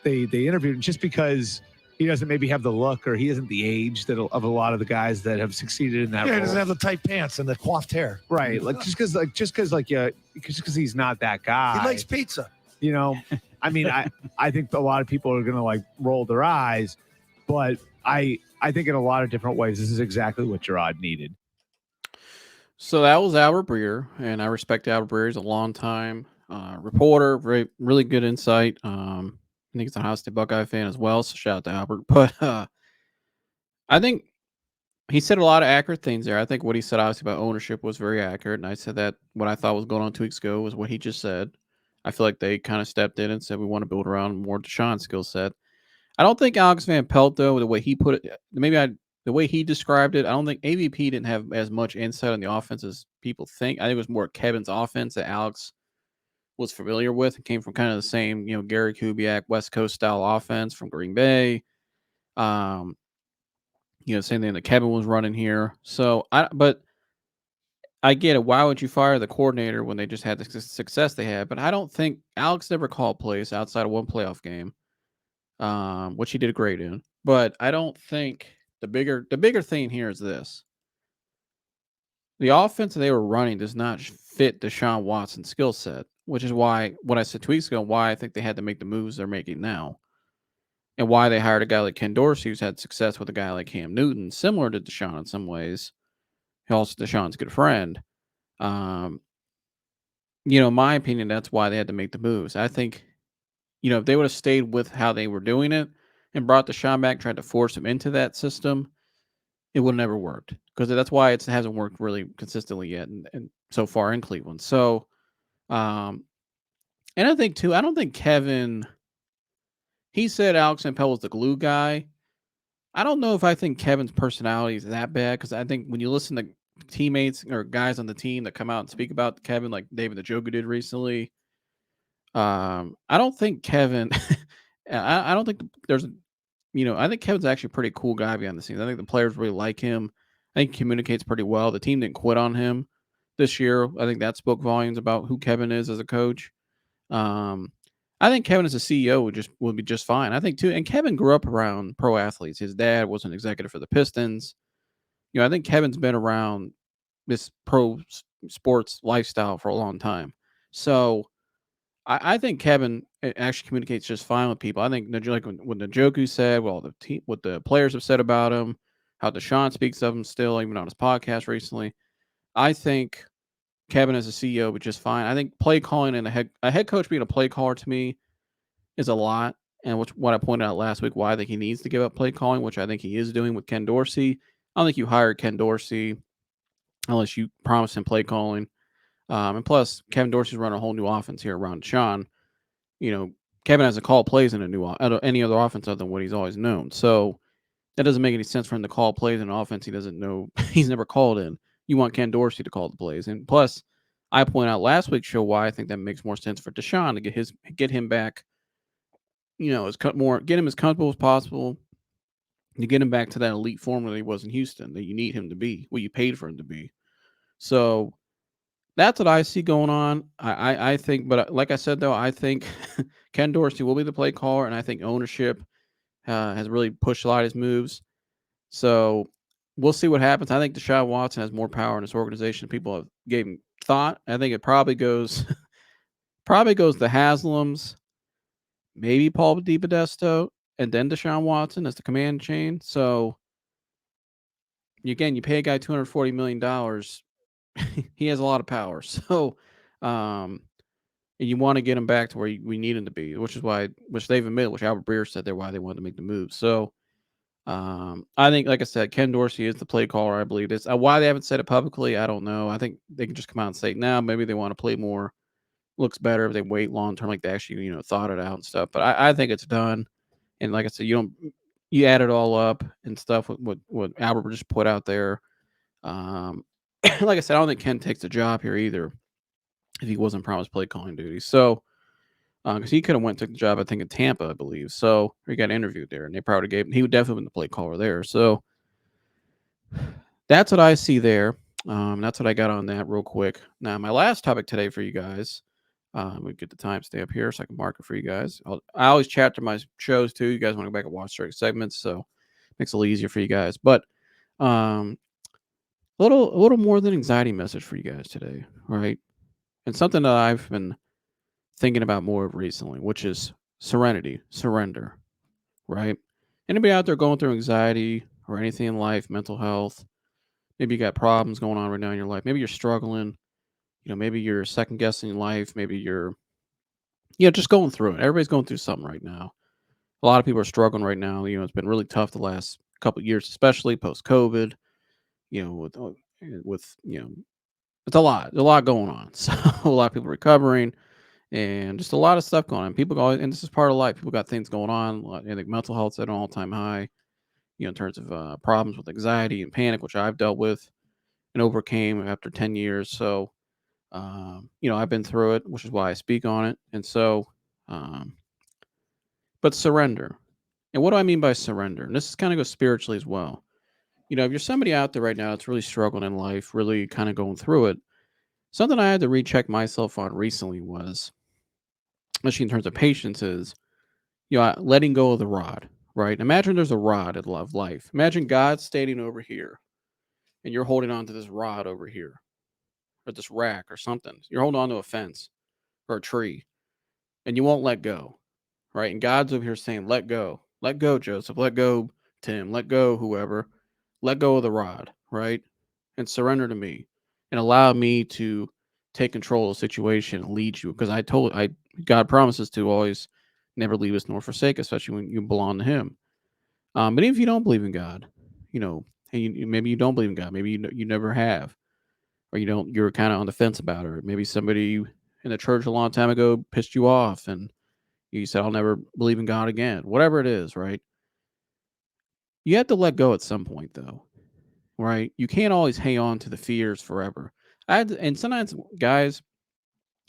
interviewed, just because he doesn't maybe have the look or he isn't the age of a lot of the guys that have succeeded in that role. He doesn't have the tight pants and the coiffed hair. Right. Like just because he's not that guy. He likes pizza. I mean, I think a lot of people are going to like roll their eyes, but I think in a lot of different ways, this is exactly what Gerard needed. So that was Albert Breer, and I respect Albert Breer. He's a long-time reporter, really good insight. I think he's an Ohio State Buckeye fan as well, so shout out to Albert. But I think he said a lot of accurate things there. I think what he said, obviously, about ownership was very accurate, and I said that what I thought was going on 2 weeks ago was what he just said. I feel like they kind of stepped in and said we want to build around more Deshaun's skill set. I don't think Alex Van Pelt, though, the way he put it, the way he described it, I don't think AVP didn't have as much insight on the offense as people think. I think it was more Kevin's offense that Alex was familiar with and came from kind of the same, Gary Kubiak, West Coast style offense from Green Bay. Same thing that Kevin was running here. So, but I get it. Why would you fire the coordinator when they just had the success they had? But I don't think Alex never called plays outside of one playoff game, which he did great in. But I don't think the bigger thing here is this. The offense they were running does not fit Deshaun Watson's skill set, which is why, what I said 2 weeks ago, why I think they had to make the moves they're making now. And why they hired a guy like Ken Dorsey, who's had success with a guy like Cam Newton, similar to Deshaun in some ways. Also, Deshaun's a good friend. In my opinion, that's why they had to make the moves. I think, if they would have stayed with how they were doing it and brought Deshaun back, tried to force him into that system, it would have never worked. Because that's why it hasn't worked really consistently yet and so far in Cleveland. So, and I think, too, I don't think Kevin, he said Alex Van Pelt was the glue guy. I don't know if I think Kevin's personality is that bad, because I think when you listen to teammates or guys on the team that come out and speak about Kevin, like David Njoku did recently, I don't think Kevin, I don't think there's, I think Kevin's actually a pretty cool guy behind the scenes. I think the players really like him. I think he communicates pretty well. The team didn't quit on him this year. I think that spoke volumes about who Kevin is as a coach. I think Kevin as a CEO would be just fine. I think too, and Kevin grew up around pro athletes. His dad was an executive for the Pistons. I think Kevin's been around this pro sports lifestyle for a long time. So I think Kevin actually communicates just fine with people. I think like when Njoku said, well, what the players have said about him, how Deshaun speaks of him still, even on his podcast recently. I think Kevin as a CEO would just fine. I think play calling and a head coach being a play caller to me is a lot. And what I pointed out last week, why I think he needs to give up play calling, which I think he is doing with Ken Dorsey. I don't think you hire Ken Dorsey unless you promise him play calling. And plus, Kevin Dorsey's running a whole new offense here around Deshaun. Kevin hasn't called plays in any other offense other than what he's always known. So that doesn't make any sense for him to call plays in an offense he doesn't know, he's never called in. You want Ken Dorsey to call the plays. And plus, I pointed out last week's show why I think that makes more sense for Deshaun to get him back, get him as comfortable as possible, to get him back to that elite form that he was in Houston, that you need him to be, what you paid for him to be. So that's what I see going on. I think, but like I said, though, I think Ken Dorsey will be the play caller, and I think ownership has really pushed a lot of his moves. So we'll see what happens. I think Deshaun Watson has more power in this organization than people have gave him thought. I think it probably goes probably goes the Haslams, maybe Paul DiPodesto, and then Deshaun Watson as the command chain. So again, you pay a guy $240 million. He has a lot of power. So, and you want to get him back to where we need him to be, which they've admitted, which Albert Breer said they're why they wanted to make the move. So, I think, like I said, Ken Dorsey is the play caller. I believe this. Why they haven't said it publicly, I don't know. I think they can just come out and say now. Maybe they want to play more, looks better if they wait long term, like they actually thought it out and stuff. But I think it's done. And like I said, you add it all up and stuff with what Albert just put out there. Like I said, I don't think Ken takes the job here either if he wasn't promised play calling duty. So, because he could have took the job, I think in Tampa, I believe. So he got interviewed there, and they probably he would definitely been the play caller there. So that's what I see there. That's what I got on that real quick. Now, my last topic today for you guys. We get the timestamp here so I can mark it for you guys. I always chapter my shows too. You guys want to go back and watch certain segments, so it makes it a little easier for you guys. But a little more than anxiety message for you guys today, right? And something that I've been thinking about more of recently, which is surrender, right? Anybody out there going through anxiety or anything in life, mental health? Maybe you got problems going on right now in your life. Maybe you're struggling. Maybe you're second guessing life. Maybe you're just going through it. Everybody's going through something right now. A lot of people are struggling right now. It's been really tough the last couple of years, especially post COVID. With it's a lot going on. So a lot of people recovering, and just a lot of stuff going on. People go, and this is part of life. People got things going on. I think mental health's at an all-time high. In terms of problems with anxiety and panic, which I've dealt with and overcame after 10 years. So, I've been through it, which is why I speak on it. And so, but surrender. And what do I mean by surrender? And this is kind of goes spiritually as well. If you're somebody out there right now that's really struggling in life, really kind of going through it, something I had to recheck myself on recently was, especially in terms of patience, is letting go of the rod. Right? Imagine there's a rod of life. Imagine God standing over here, and you're holding on to this rod over here, or this rack, or something. You're holding on to a fence or a tree, and you won't let go. Right? And God's over here saying, "Let go, Joseph. Let go, Tim. Let go, whoever. Let go of the rod, right? And surrender to me, and allow me to take control of the situation and lead you. Because God promises to always never leave us nor forsake us, especially when you belong to Him. But even if you don't believe in God, and maybe you don't believe in God, maybe you never have, or you're kind of on the fence about it. Or maybe somebody in the church a long time ago pissed you off, and you said, "I'll never believe in God again." Whatever it is, right? You have to let go at some point, though, right? You can't always hang on to the fears forever. And sometimes, guys,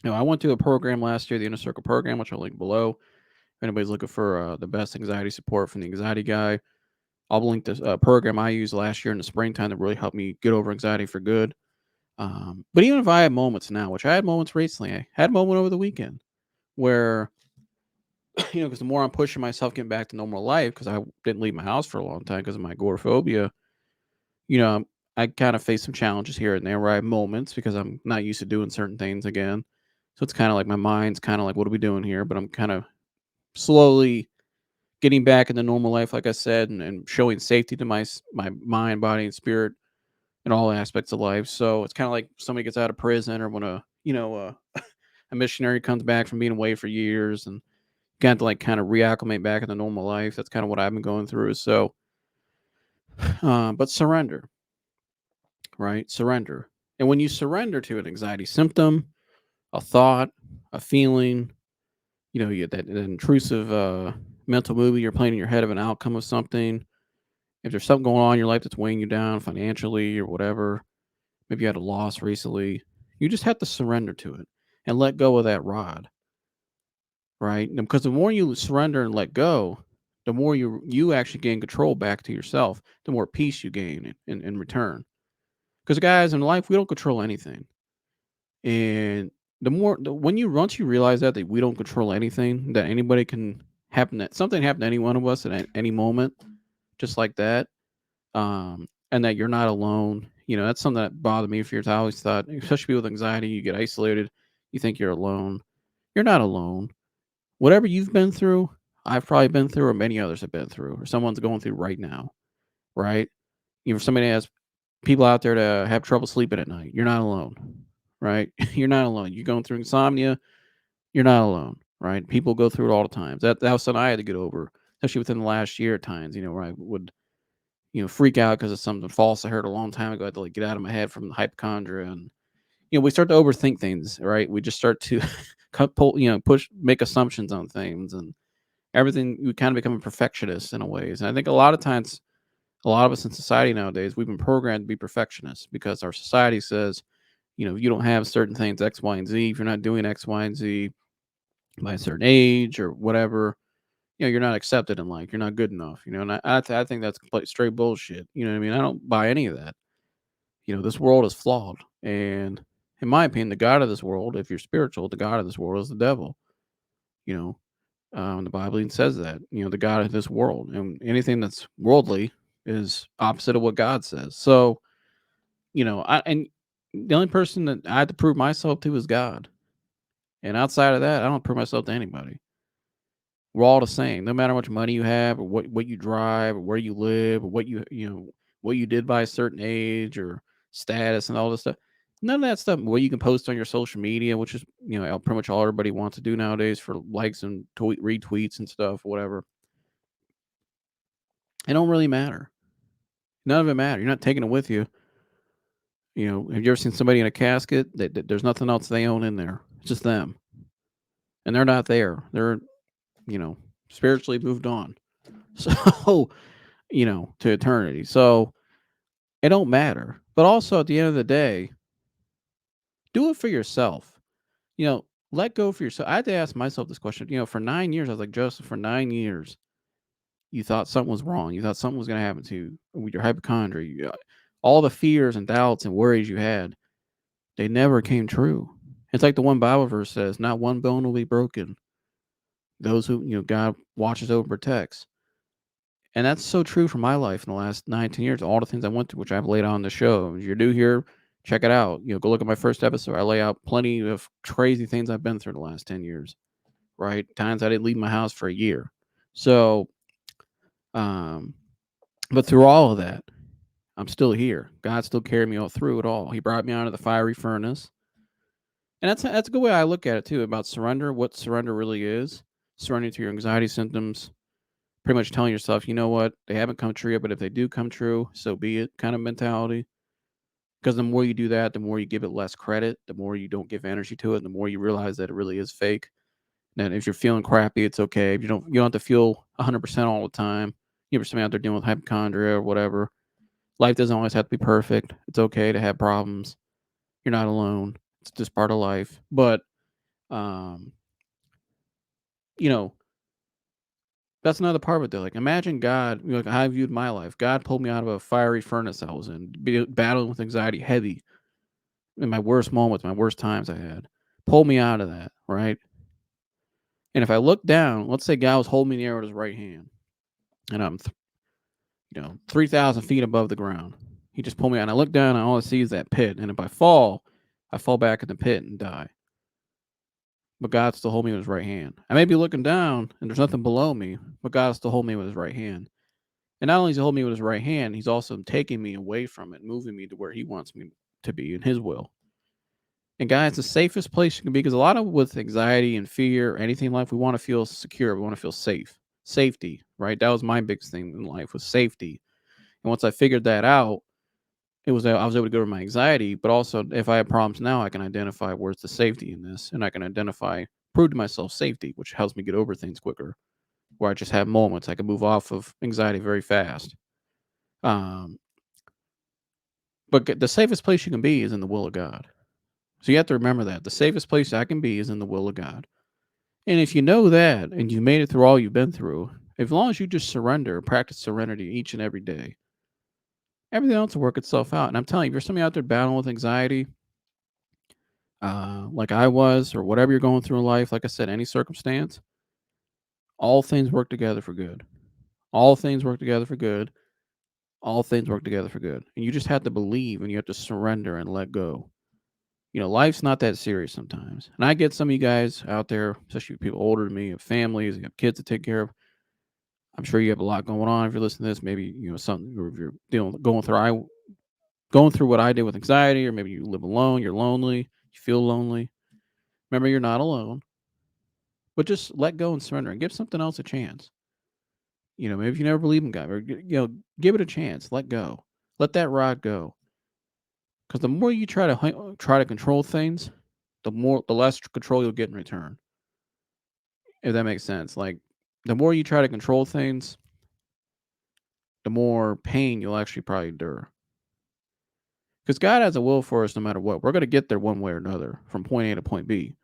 I went to a program last year, the Inner Circle program, which I'll link below. If anybody's looking for the best anxiety support from the anxiety guy, I'll link this program I used last year in the springtime that really helped me get over anxiety for good. But even if I have moments now, which I had moments recently, I had a moment over the weekend where, because the more I'm pushing myself getting back to normal life, because I didn't leave my house for a long time because of my agoraphobia, I kind of face some challenges here and there where I have moments because I'm not used to doing certain things again. So it's kind of like my mind's kind of like, what are we doing here? But I'm kind of slowly getting back into normal life, like I said, and showing safety to my mind, body, and spirit in all aspects of life. So it's kind of like somebody gets out of prison, or when a missionary comes back from being away for years and got to kind of reacclimate back into normal life. That's kind of what I've been going through. So, but surrender, right? Surrender. And when you surrender to an anxiety symptom, a thought, a feeling, you get that intrusive mental movie you're playing in your head of an outcome of something. If there's something going on in your life that's weighing you down financially or whatever, maybe you had a loss recently, you just have to surrender to it and let go of that rod, right? And because the more you surrender and let go, the more you actually gain control back to yourself, the more peace you gain in return. Because guys, in life, we don't control anything. And once you realize that we don't control anything, that anybody can something happen to any one of us at any moment, just like that, and that you're not alone. That's something that bothered me for years. I always thought, especially with anxiety, you get isolated, you think you're alone. You're not alone. Whatever you've been through, I've probably been through, or many others have been through, or someone's going through right now, right? If somebody has people out there that have trouble sleeping at night, you're not alone, right? You're not alone. You're going through insomnia, you're not alone, right? People go through it all the time. That was something I had to get over, especially within the last year at times, where I would, freak out because of something false I heard a long time ago. I had to like get out of my head from the hypochondria, and we start to overthink things, right? We just start to make assumptions on things, and everything. We kind of become a perfectionist in a ways. And I think a lot of times, a lot of us in society nowadays, we've been programmed to be perfectionists because our society says, if you don't have certain things, X, Y, and Z, if you're not doing X, Y, and Z by a certain age or whatever, you're not accepted in life. You're not good enough, and I think that's complete straight bullshit. You know what I mean? I don't buy any of that. This world is flawed. And in my opinion, the God of this world, if you're spiritual, the God of this world is the devil. You know, the Bible even says that, the God of this world, and anything that's worldly is opposite of what God says. So, and the only person that I have to prove myself to is God. And outside of that, I don't prove myself to anybody. We're all the same. No matter how much money you have, or what you drive, or where you live, or what you did by a certain age, or status, and all this stuff. None of that stuff. What you can post on your social media, which is pretty much all everybody wants to do nowadays for likes and retweets and stuff, whatever. It don't really matter. None of it matter. You're not taking it with you. Have you ever seen somebody in a casket? There's nothing else they own in there. It's just them, and they're not there. They're spiritually moved on. So to eternity. So it don't matter. But also at the end of the day, do it for yourself. Let go for yourself. I had to ask myself this question. For 9 years, I was like, Joseph, for 9 years, you thought something was wrong. You thought something was going to happen to you with your hypochondria. All the fears and doubts and worries you had, they never came true. It's like the one Bible verse says, not one bone will be broken. Those who, God watches over and protects. And that's so true for my life in the last 19 years. All the things I went through, which I've laid out on the show. If you're new here, check it out. Go look at my first episode. I lay out plenty of crazy things I've been through the last 10 years, right? Times I didn't leave my house for a year. So, but through all of that, I'm still here. God still carried me all through it all. He brought me out of the fiery furnace. And that's a good way I look at it too, about surrender, what surrender really is. Surrendering to your anxiety symptoms, pretty much telling yourself, you know what, they haven't come true yet, but if they do come true, so be it kind of mentality. Because the more you do that, the more you give it less credit, the more you don't give energy to it, the more you realize that it really is fake. And if you're feeling crappy, it's okay. If you don't have to feel 100% all the time. You're somebody out there dealing with hypochondria or whatever. Life doesn't always have to be perfect. It's okay to have problems. You're not alone. It's just part of life. But, um, you know, that's another part of it, though. Like, imagine God, like I viewed my life. God pulled me out of a fiery furnace I was in, battling with anxiety heavy in my worst moments, my worst times I had. Pulled me out of that, right? And if I look down, let's say God was holding me in the air with his right hand, and I'm, 3,000 feet above the ground. He just pulled me out, and I look down, and all I see is that pit. And if I fall back in the pit and die. But God still hold me with his right hand. I may be looking down, and there's nothing below me, but God still hold me with his right hand. And not only does he hold me with his right hand, he's also taking me away from it, moving me to where he wants me to be in his will. And guys, the safest place you can be, because a lot of with anxiety and fear, or anything in life, we want to feel secure. We want to feel safe. Safety, right? That was my biggest thing in life, was safety. And once I figured that out, I was able to go over my anxiety, but also if I have problems now, I can identify where's the safety in this, and I can prove to myself safety, which helps me get over things quicker. Where I just have moments, I can move off of anxiety very fast. But the safest place you can be is in the will of God. So you have to remember that the safest place I can be is in the will of God. And if you know that, and you made it through all you've been through, as long as you just surrender, practice serenity each and every day, everything else will work itself out. And I'm telling you, if you're somebody out there battling with anxiety, like I was, or whatever you're going through in life, like I said, any circumstance, all things work together for good. All things work together for good. All things work together for good. And you just have to believe, and you have to surrender and let go. Life's not that serious sometimes. And I get some of you guys out there, especially people older than me, have families, you have kids to take care of. I'm sure you have a lot going on. If you're listening to this, maybe something, or if you're going through what I did with anxiety, or maybe you live alone, you're lonely, you feel lonely. Remember, you're not alone. But just let go and surrender and give something else a chance. Maybe if you never believe in God, or give it a chance. Let go. Let that rod go. Because the more you try to control things, the less control you'll get in return. If that makes sense. Like, the more you try to control things, the more pain you'll actually probably endure. Because God has a will for us no matter what. We're going to get there one way or another from point A to point B.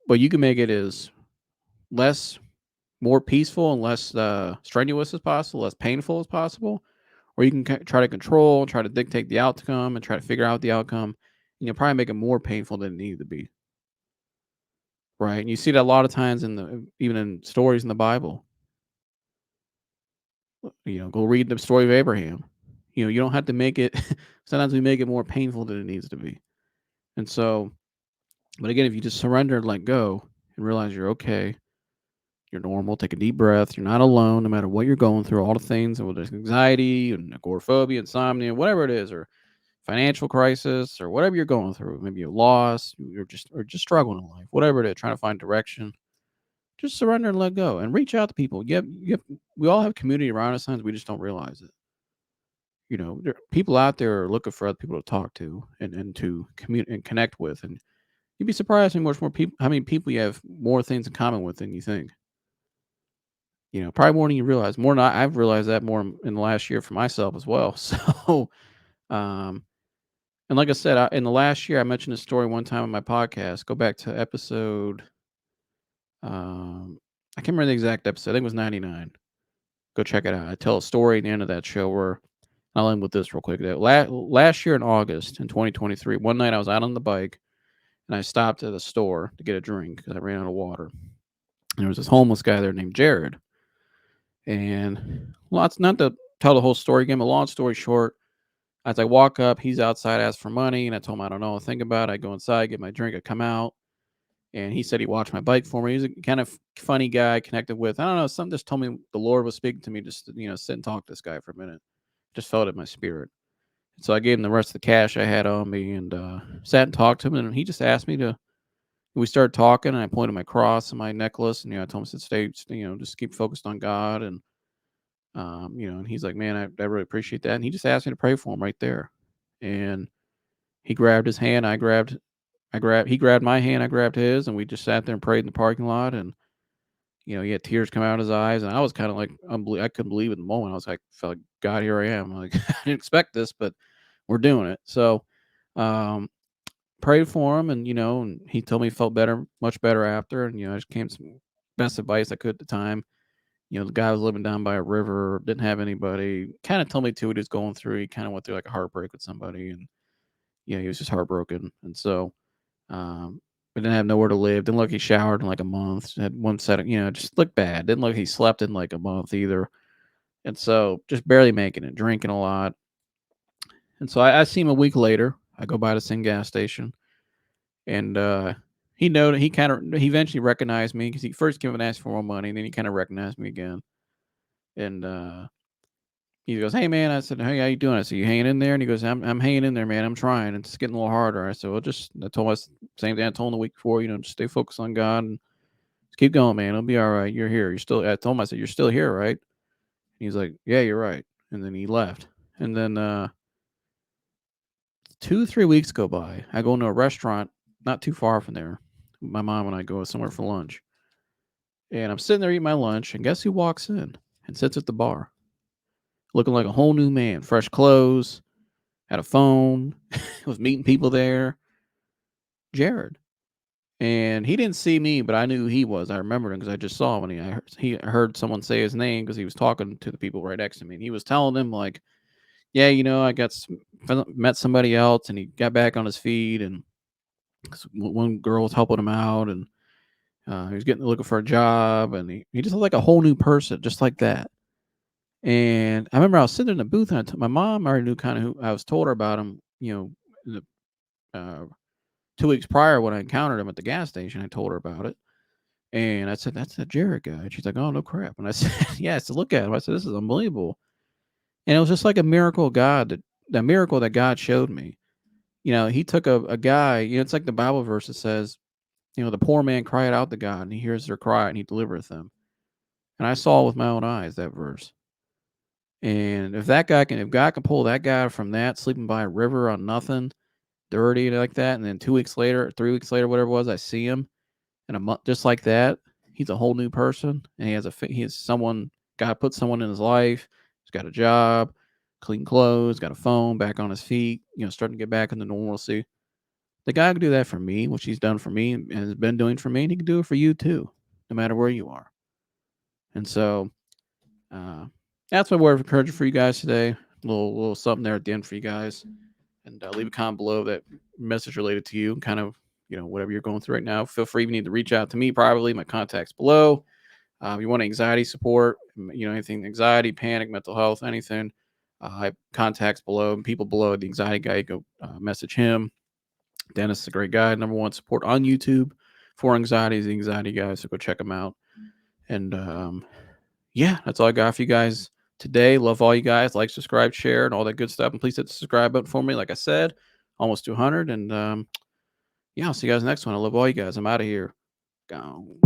But you can make it as more peaceful and less strenuous as possible, less painful as possible. Or you can try to control, try to dictate the outcome, and try to figure out the outcome. And you'll probably make it more painful than it needed to be. Right? And you see that a lot of times even in stories in the Bible. Go read the story of Abraham. You don't have to make it. Sometimes we make it more painful than it needs to be. And so, but again, if you just surrender and let go and realize you're okay, you're normal, take a deep breath, you're not alone, no matter what you're going through, all the things, whether it's anxiety and agoraphobia, insomnia, whatever it is, or financial crisis, or whatever you're going through. Maybe you're lost, you're just struggling in life, whatever it is, trying to find direction. Just surrender and let go, and reach out to people. We all have community around us. Sometimes we just don't realize it. There are people out there are looking for other people to talk to and to communicate and connect with, and you'd be surprised how many people you have more things in common with than you think. Probably more than you realize. More than I've realized that more in the last year for myself as well. So, um, and like I said, in the last year, I mentioned a story one time on my podcast. Go back to episode, I can't remember the exact episode. I think it was 99. Go check it out. I tell a story at the end of that show where I'll end with this real quick. Last year in August in 2023, one night I was out on the bike and I stopped at a store to get a drink because I ran out of water. And there was this homeless guy there named Jared. And not to tell the whole story again, but long story short, as I walk up, he's outside, asks for money, and I told him I don't know, think about it. I go inside, get my drink, I come out, and he said he watched my bike for me. He's a kind of funny guy, connected with. I don't know, something just told me the Lord was speaking to me, just to, sit and talk to this guy for a minute. Just felt it in my spirit. So I gave him the rest of the cash I had on me and sat and talked to him, and he just asked me to. We started talking, and I pointed my cross and my necklace, and I told him to stay, just keep focused on God, and and he's like, man, I really appreciate that, and he just asked me to pray for him right there, and he grabbed his hand, he grabbed my hand, I grabbed his, and we just sat there and prayed in the parking lot, and he had tears come out of his eyes, and I was kind of like, I couldn't believe it in the moment. I was like, felt like, God, here I am. Like, I didn't expect this, but we're doing it. So, prayed for him, and and he told me he felt better, much better after, and I just came some best advice I could at the time. The guy was living down by a river, didn't have anybody. Kind of told me too what he was going through. He kind of went through like a heartbreak with somebody, and he was just heartbroken, and so, but didn't have nowhere to live. Didn't look he showered in like a month. Had one set of, just looked bad. Didn't look he slept in like a month either, and so just barely making it, drinking a lot. And so I see him a week later. I go by the same gas station, and he eventually recognized me because he first came and asked for more money, and then he kind of recognized me again. And he goes, "Hey man," I said, "Hey, how you doing?" I said, "You hanging in there?" And he goes, "I'm hanging in there, man. I'm trying. It's getting a little harder." I said, "Well, I told him same thing I told him the week before. Just stay focused on God and just keep going, man. It'll be all right. You're here. I told him, I said, "You're still here, right?" And he's like, "Yeah, you're right." And then he left. And then 2-3 weeks go by. I go into a restaurant not too far from there. My mom and I go somewhere for lunch. And I'm sitting there eating my lunch, and guess who walks in and sits at the bar? Looking like a whole new man, fresh clothes, had a phone, was meeting people there. Jared. And he didn't see me, but I knew who he was. I remembered him because I just saw him. And he heard someone say his name because he was talking to the people right next to me. And he was telling them like, yeah, I met somebody else, and he got back on his feet, and one girl was helping him out, and he was looking for a job, and he just looked like a whole new person, just like that. And I remember I was sitting in the booth, and my mom already knew kind of who I was told her about him, the 2 weeks prior when I encountered him at the gas station. I told her about it. And I said, "That's that Jared guy." And she's like, "Oh, no crap." And I said, "Yeah." I said, "Look at him." I said, "This is unbelievable." And it was just like a miracle of God, the miracle that God showed me. He took a guy, it's like the Bible verse that says, the poor man cried out to God, and he hears their cry, and he delivereth them. And I saw with my own eyes that verse. And if God can pull that guy from that, sleeping by a river on nothing, dirty like that, and then 2 weeks later, 3 weeks later, whatever it was, I see him in a month just like that, he's a whole new person, and he has someone, God put someone in his life. He's got a job, clean clothes, got a phone, back on his feet, starting to get back into normalcy. The guy can do that for me, which he's done for me and has been doing for me, and he can do it for you too, no matter where you are. And so that's my word of encouragement for you guys today. A little something there at the end for you guys. And leave a comment below that message related to you and kind of, whatever you're going through right now. Feel free if you need to reach out to me privately. My contact's below. If you want anxiety support, anything, anxiety, panic, mental health, anything, I have contacts below and people below. The anxiety guy, go message him. Dennis is a great guy. #1 support on YouTube for anxiety is the anxiety guy. So go check him out. And yeah, that's all I got for you guys today. Love all you guys. Like, subscribe, share, and all that good stuff. And please hit the subscribe button for me. Like I said, almost 200. And yeah, I'll see you guys next one. I love all you guys. I'm out of here. Gone.